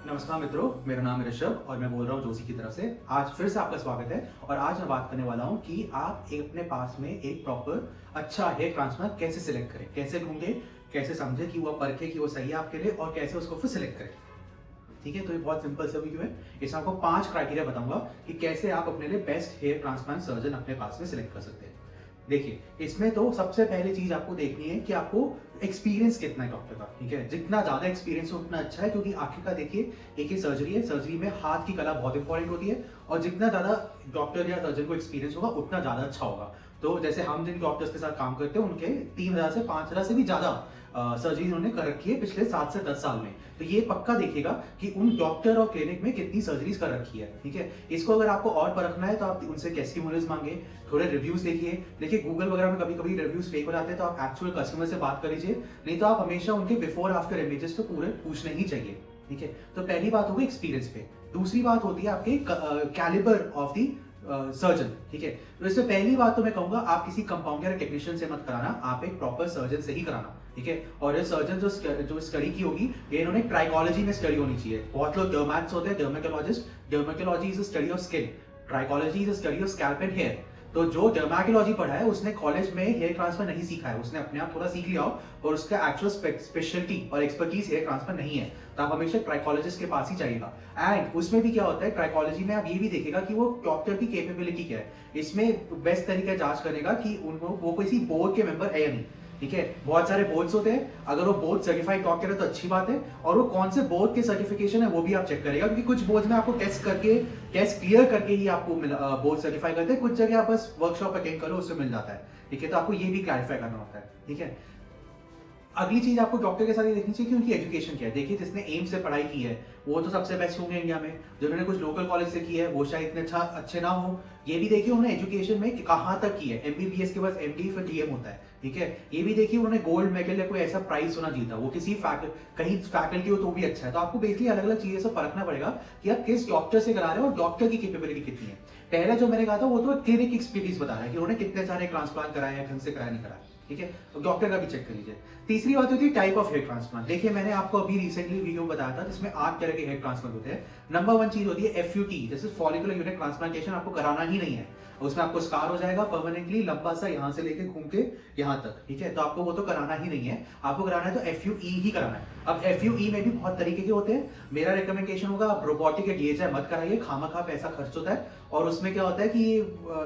नमस्कार मित्रों, मेरा नाम है ऋषभ और मैं बोल रहा हूँ जोशी की तरफ से। आज फिर से आपका स्वागत है और आज मैं बात करने वाला हूँ कि आप अपने पास में एक प्रॉपर अच्छा हेयर ट्रांसप्लांट कैसे सिलेक्ट करें, कैसे ढूंढें, कैसे समझें कि वो परखें कि वो सही है आपके लिए और कैसे उसको फिर सिलेक्ट करें। ठीक है, तो ये बहुत सिंपल सा वीडियो है। इसमें आपको 5 क्राइटेरिया बताऊंगा कि कैसे आप अपने लिए बेस्ट हेयर ट्रांसप्लांट सर्जन अपने पास में सिलेक्ट कर सकते हैं। देखिए, इसमें तो सबसे पहली चीज आपको देखनी है कि आपको एक्सपीरियंस कितना है डॉक्टर का। ठीक है, जितना ज्यादा एक्सपीरियंस हो उतना अच्छा है, क्योंकि आखिरकार देखिए एक ही सर्जरी है, सर्जरी में हाथ की कला बहुत इंपॉर्टेंट होती है और जितना ज्यादा डॉक्टर या सर्जन को एक्सपीरियंस होगा उतना ज्यादा अच्छा होगा। तो जैसे हम जिन डॉक्टर्स के साथ काम करते हैं उनके 3000 से 5000 से भी ज्यादा सर्जरी उन्होंने कर रखी है पिछले 7 से 10 साल में। तो ये पक्का देखिएगा कि उन डॉक्टर और क्लिनिक में कितनी सर्जरीज कर रखी है। ठीक है, इसको अगर आपको और परखना है तो आप उनसे टेस्टिमोनियल्स मांगे, थोड़े रिव्यूज देखिए। देखिए गूगल वगैरह में कभी कभी रिव्यूज फेक हो जाते हैं, तो आप एक्चुअल कस्टमर से बात कर लीजिए, नहीं तो आप हमेशा उनके बिफोर आफ्टर इमेजेस तो पूरे पूछने ही चाहिए। ठीक है, तो पहली बात होगी एक्सपीरियंस पे। दूसरी बात होती है आपके कैलिबर ऑफ दी सर्जन। ठीक है, तो इससे पहली बात तो मैं कहूंगा आप किसी कंपाउंडर या टेक्नीशियन से मत कराना, आप एक प्रॉपर सर्जन से ही कराना। ठीक है, और ये सर्जन जो स्टडी की होगी ये इन्होंने ट्राइकोलॉजी में स्टडी होनी चाहिए। बहुत लोग डर्मैट्स होते हैं, dermatologist. Dermatology is study of skin, trichology is study of scalp and hair. तो जो डर्मेटोलॉजी पढ़ा है उसने कॉलेज में हेयर ट्रांसफर नहीं सीखा है, उसने अपने आप थोड़ा सीख लिया हो और उसका एक्चुअल स्पेशलिटी और एक्सपर्टीज हेयर ट्रांसफर नहीं है, तो आप हमेशा ट्राइकोलॉजिस्ट के पास ही जाइएगा। एंड उसमें भी क्या होता है, ट्राइकोलॉजी में आप ये भी देखेगा कि वो डॉक्टर की कैपेबिलिटी क्या है। इसमें बेस्ट तरीका है जांच करने का कि उनको वो किसी बोर्ड के मेंबर है या नहीं। ठीक है, बहुत सारे बोर्ड्स होते हैं, अगर वो बोर्ड सर्टिफाइड डॉक्टर है तो अच्छी बात है, और वो कौन से बोर्ड के सर्टिफिकेशन है वो भी आप चेक करेगा, क्योंकि कुछ बोर्ड में आपको टेस्ट करके, टेस्ट क्लियर करके ही आपको बोर्ड सर्टिफाई करते हैं, कुछ जगह आप बस वर्कशॉप अटेंड करो उससे मिल जाता है। ठीक है, तो आपको ये भी क्लैरिफाई करना होता है। ठीक है, अगली चीज आपको डॉक्टर के साथ ये देखनी चाहिए कि उनकी एजुकेशन क्या है। देखिए जिसने एम्स से पढ़ाई की है वो तो सबसे बेस्ट होंगे इंडिया में, जिन्होंने कुछ लोकल कॉलेज से की है वो शायद इतने अच्छे ना हो। ये भी देखिए उन्होंने एजुकेशन में कहाँ तक की है, एमबीबीएस के बाद एमडी फिर डीएम होता है। ठीक है, ये भी देखिए उन्होंने गोल्ड मेडल या कोई ऐसा प्राइज होना जीता, वो किसी कहीं फैकल्टी हो तो भी अच्छा है। तो आपको बेसिकली अलग अलग चीजें से परखना पड़ेगा कि आप किस डॉक्टर से करा रहे हो और डॉक्टर की कैपेबिलिटी कितनी है। पहला जो मैंने कहा था वो तो क्लिनिक एक्सपीरियंस बता रहा है कि उन्होंने कितने सारे ट्रांसप्लांट कराए हैं, ढंग से कराया नहीं कराया। ठीक है, तो डॉक्टर का भी चेक कर लीजिए। तीसरी बात होती है टाइप ऑफ हेयर ट्रांसप्लांट। देखिए मैंने आपको अभी रिसेंटली वीडियो बताया था जिसमें 8 तरह के हेयर ट्रांसप्लांट होते हैं। नंबर 1 चीज होती है FUT, this is follicular unit transplantation, आपको कराना ही नहीं है। उसमें आपको स्कार हो जाएगा परमानेंटली, लंबा सा यहाँ से लेके घूम के यहाँ तक। ठीक है, तो आपको वो तो कराना ही नहीं है, आपको कराना है तो एफयूई ही कराना है। अब एफयूई में भी बहुत तरीके के होते हैं, मेरा रिकमेंडेशन होगा आप रोबोटिक या डीएचआई मत कराइए, खामखा पैसा खर्च होता है। और उसमें क्या होता है कि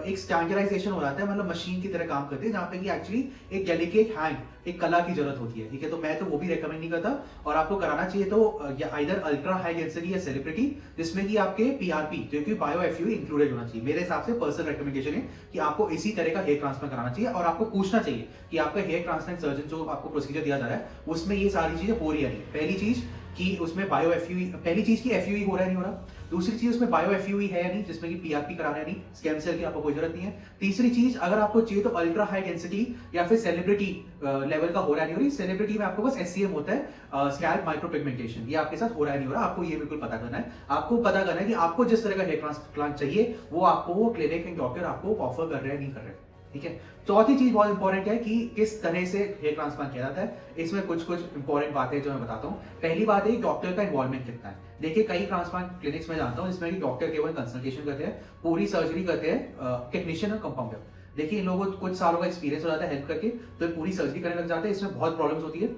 एक स्टैंडर्डाइजेशन हो जाता है, मतलब मशीन की तरह काम करते हैं, जहाँ पे कि एक्चुअली एक डेलिकेट हैंड, एक कला की जरूरत होती है। ठीक है, तो मैं तो वो भी रेकमेंड नहीं करता। और आपको कराना चाहिए तो या आइदर अल्ट्रा हाई डेंसिटी या सेलिब्रिटी, जिसमें कि आपके पीआरपी जो कि बायो एफयूई इंक्लूडेड होना चाहिए। मेरे हिसाब से पर्सनल रिकमेंडेशन है कि आपको इसी तरह का हेयर ट्रांसप्लांट कराना चाहिए और आपको पूछना चाहिए कि आपका हेयर ट्रांसप्लांट सर्जन जो आपको प्रोसीजर दिया जा रहा है उसमें ये सारी चीजें हो रही है नहीं। पहली चीज कि उसमें बायो एफयूई, पहली चीज की एफयूई हो रहा है नहीं हो रहा। दूसरी चीज उसमें बायो एफयूई है या नहीं, जिसमें कि पीआरपी करा रहा है नहीं, स्टेम सेल की आपको कोई जरूरत नहीं है। तीसरी चीज अगर आपको चाहिए तो अल्ट्रा हाई डेंसिटी या फिर सेलिब्रिटी लेवल का हो रहा है नहीं हो रही। सेलिब्रिटी में आपको बस एससीएम होता है, स्कैल्प माइक्रोपिगमेंटेशन, ये आपके साथ हो रहा है नहीं हो रहा, आपको ये बिल्कुल पता करना है। आपको पता करना है कि आपको जिस तरह का हेयर ट्रांसप्लांट चाहिए वो आपको वो क्लिनिक एंड डॉक्टर आपको ऑफर कर रहे हैं नहीं कर रहे। ठीक है, चौथी चीज बहुत इंपॉर्टेंट है कि किस तरह से हेयर ट्रांसप्लांट किया जाता है। इसमें कुछ कुछ इंपॉर्टेंट बातें जो मैं बताता हूँ। पहली बात है डॉक्टर का इन्वॉल्वमेंट कितना है। देखिए कई ट्रांसप्लांट क्लिनिक्स में जानता हूँ जिसमें कि डॉक्टर केवल कंसल्टेशन करते हैं, पूरी सर्जरी करते हैं टेक्नीशियन और कंपाउंडर। देखिए इन लोगों को कुछ सालों का एक्सपीरियंस हो जाता है हेल्प करके, तो पूरी सर्जरी करने लग जाते हैं। इसमें बहुत प्रॉब्लम्स होती है,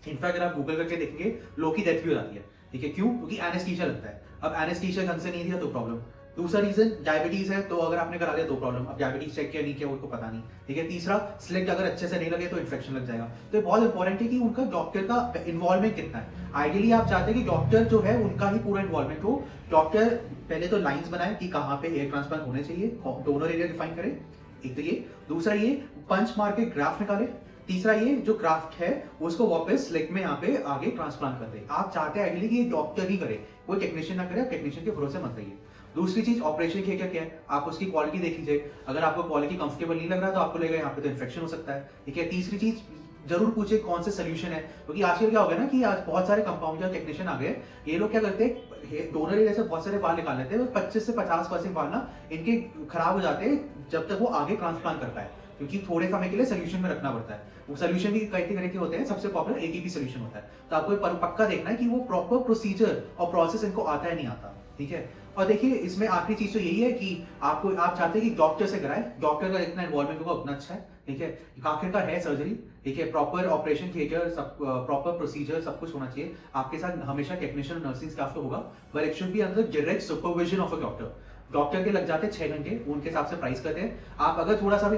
इनफैक्ट अगर आप गूगल करके देखेंगे लोग की डेथ भी हो जाती है। ठीक है, क्यों? क्योंकि एनेस्थीसिया लगता है। अब एनेस्थीसिया ढंग से नहीं दिया तो प्रॉब्लम। दूसरा रीजन डायबिटीज है, तो अगर आपने करा दिया तो प्रॉब्लम। अब डायबिटीज चेक किया नहीं किया उसको पता नहीं। ठीक है, तीसरा स्लिट अगर अच्छे से नहीं लगे तो इन्फेक्शन लग जाएगा। तो ये बहुत इंपॉर्टेंट है कि उनका डॉक्टर का इन्वॉल्वमेंट कितना है। आइडियली आप चाहते हैं कि डॉक्टर जो है उनका ही पूरा इन्वॉल्वमेंट हो। डॉक्टर पहले तो लाइंस बनाए कि कहाँ पे हेयर ट्रांसप्लांट होने चाहिए, डोनर एरिया डिफाइन करे, एक तो ये। दूसरा ये पंच मार के ग्राफ निकाले। तीसरा ये जो ग्राफ्ट है उसको वापस स्लिक में यहाँ पे आगे ट्रांसप्लांट कर दे। आप चाहते हैं आइडियली कि ये डॉक्टर ही करे, कोई टेक्नीशियन ना करे, आप टेक्नीशियन के भरोसे मत रहिए। दूसरी चीज ऑपरेशन की क्या क्या है, आप उसकी क्वालिटी देख लीजिए। अगर आपको क्वालिटी कंफर्टेबल नहीं लग रहा तो आपको लगेगा यहाँ पे तो इन्फेक्शन हो सकता है। ठीक है, तीसरी चीज जरूर पूछे कौन से सोल्यूशन है, क्योंकि आजकल क्या हो गया ना कि आज बहुत सारे कंपाउंडर टेक्नीशियन आ गए। ये लोग क्या करते हैं, डोनर एरिया से बहुत सारे बाल निकाल लेते हैं, 25 से 50% बाल ना इनके खराब हो जाते हैं जब तक वो आगे ट्रांसप्लांट कर पाए। क्योंकि थोड़े समय के लिए सोल्यूशन में रखना पड़ता है। वो सोल्यूशन भी कई तरह के होते हैं, सबसे पॉपुलर एटीपी सोल्यूशन होता है। तो आपको पक्का देखना है कि वो प्रॉपर प्रोसीजर और प्रोसेस इनको आता है नहीं आता, ठीक है। और देखिए इसमें आखिरी चीज तो यही है कि आप चाहते हैं कि डॉक्टर से कराएं, डॉक्टर का जितना इन्वॉल्वमेंट होगा उतना अच्छा है, ठीक है। आखिरकार है सर्जरी, ठीक है, प्रॉपर ऑपरेशन थिएटर, सब प्रॉपर प्रोसीजर सब कुछ होना चाहिए। आपके साथ हमेशा टेक्नीशियन नर्सिंग स्टाफ तो होगा, but it should be under direct supervision of a doctor. Doctor के लग जाते हैं 6 घंटे, उनके हिसाब से प्राइस करते हैं। आप अगर थोड़ा सा भी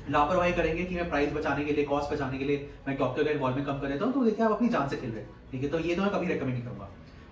लापरवाही करेंगे कि मैं प्राइस बचाने के लिए, कॉस्ट बचाने के लिए मैं डॉक्टर का इन्वॉल्वमेंट कम कर देता हूँ, तो देखिए आप अपनी जान से खेल रहे हैं, ठीक है। तो ये तो मैं कभी रेकमेंड नहीं करूंगा।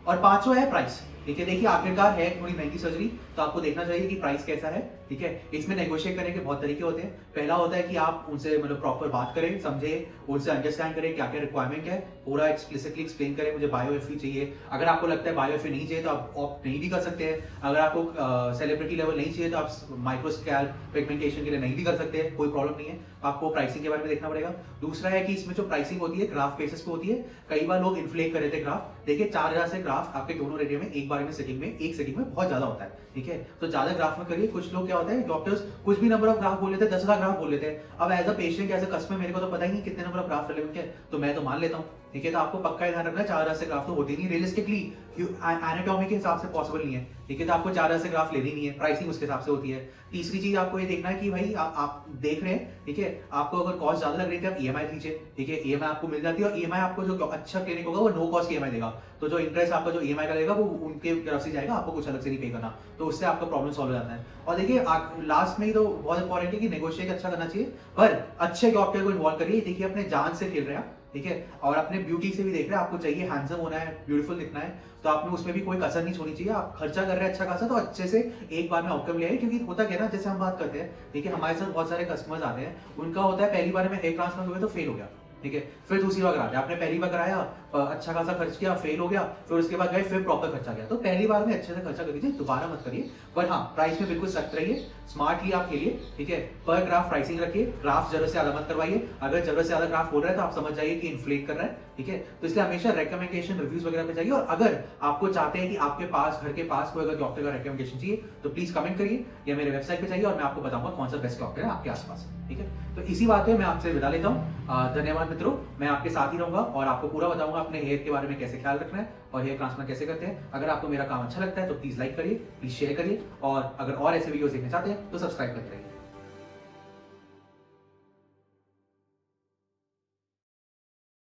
और पांचवा है प्राइस, ठीक है। देखिए आखिरकार है थोड़ी महंगी सर्जरी, तो आपको देखना चाहिए कि प्राइस कैसा है, ठीक है। इसमें नेगोशिएट करने के बहुत तरीके होते हैं। पहला होता है कि आप उनसे मतलब प्रॉपर बात करें, समझे, उनसे अंडरस्टैंड करें क्या क्या रिक्वायरमेंट है, पूरा एक्सप्लिसिटली एक्सप्लेन करें, मुझे बायोएफई चाहिए। अगर आपको लगता है बायोएफई नहीं चाहिए तो आप ऑप्ट नहीं भी कर सकते हैं। अगर आपको सेलिब्रिटी लेवल नहीं चाहिए तो आप माइक्रोस्कैल पिगमेंटेशन के लिए नहीं भी कर सकते हैं, कोई प्रॉब्लम नहीं है। आपको प्राइसिंग के बारे में देखना पड़ेगा। दूसरा है कि इसमें जो प्राइसिंग होती है ग्राफ बेसिस पे होती है। कई बार लोग इन्फ्लेट कर रहे थे ग्राफ। देखिए 4000 से ग्राफ आपके दोनों रेडियो में एक बार में सेटिंग में एक सेटिंग में बहुत ज्यादा होता है, ठीक है। तो ज्यादा ग्राफ में करिए। कुछ लोग क्या होता है, डॉक्टर्स कुछ भी नंबर ऑफ ग्राफ बोल लेते हैं, 10,000 ग्राफ बोल लेते हैं। अब as a patient, as a customer मेरे को तो पता ही नहीं कितने नंबर ऑफ ग्राफ रिलेवेंट है, तो मैं तो मान लेता हूँ, ठीक है। तो आपको पक्का ध्यान रखना है 4000 से ग्राफ तो होती नहीं रियलिस्टिकली, एनाटॉमी के हिसाब से पॉसिबल नहीं है, ठीक है। तो आपको 4000 से ग्राफ लेनी नहीं है, प्राइसिंग उसके हिसाब से होती है। तीसरी चीज आपको ये देखना है कि भाई आप देख रहे हैं, ठीक है, आपको अगर कॉस्ट ज्यादा लग रही है आप ईएमआई लीजिए, ठीक है। ईएमआई आपको मिल जाती है, और ईएमआई आपको जो अच्छा क्लिनिक होगा वो नो कॉस्ट ईएमआई देगा, तो जो इंटरेस्ट आपका जो ईएमआई का लगेगा वो उनके तरफ से जाएगा, आपको कुछ अलग से नहीं पे करना, तो उससे आपका प्रॉब्लम सॉल्व हो जाता है। और देखिए लास्ट में ही तो बहुत इंपॉर्टेंट है कि नेगोशिएट अच्छा करना चाहिए, पर अच्छे डॉक्टर को इन्वॉल्व करिए। देखिए अपने जान से खेल रहे हैं, ठीक है, और अपने ब्यूटी से भी देख रहे हैं। आपको चाहिए हैंडसम होना है, ब्यूटीफुल दिखना है, तो आपने उसमें भी कोई कसर नहीं छोड़नी चाहिए। आप खर्चा कर रहे हैं अच्छा खासा, तो अच्छे से एक बार में आउटकम ले आइए। क्योंकि होता क्या है ना, जैसे हम बात करते हैं, देखिए हमारे साथ बहुत सारे कस्टमर्स आते हैं, उनका होता है पहली बार में हेयर ट्रांसप्लांट हुआ तो फेल हो गया, ठीक है। फिर दूसरी बार कराते हैं, आपने पहली बार कराया, अच्छा खासा खर्च किया, फेल हो गया, फिर उसके बाद गए, फिर प्रॉपर खर्चा गया। तो पहली बार में अच्छे से खर्चा कर लीजिए, दोबारा मत करिए। पर हाँ, प्राइस में बिल्कुल सख्त रहिए, स्मार्टली आप खेलिए, ठीक है। पर ग्राफ प्राइसिंग रखिए, ग्राफ जरूरत से ज्यादा मत करवाइए। अगर जरूरत से ज्यादा ग्राफ हो रहा है तो आप समझ जाइए कि इन्फ्लेट कर रहा है, ठीक है। तो इसलिए हमेशा रेकमेंडेशन रिव्यूज वगैरह पे जाइए। और अगर आपको चाहते हैं कि आपके पास, घर के पास कोई अगर डॉक्टर का रेकमेंडेशन चाहिए, तो प्लीज कमेंट करिए या मेरे वेबसाइट पे जाइए, और मैं आपको बताऊंगा कौन सा बेस्ट डॉक्टर है आपके आसपास, ठीक है। तो इसी बात पे मैं आपसे विदा लेता हूँ। धन्यवाद मित्रों, मैं आपके साथ ही रहूंगा और आपको पूरा बताऊंगा अपने हेयर के बारे में कैसे ख्याल रखना है और हेयर ट्रांसप्लांट कैसे करते हैं। अगर आपको मेरा काम अच्छा लगता है तो प्लीज लाइक करिए, प्लीज शेयर करिए, और अगर और ऐसे वीडियोस देखना चाहते हैं तो सब्सक्राइब करते रहिए।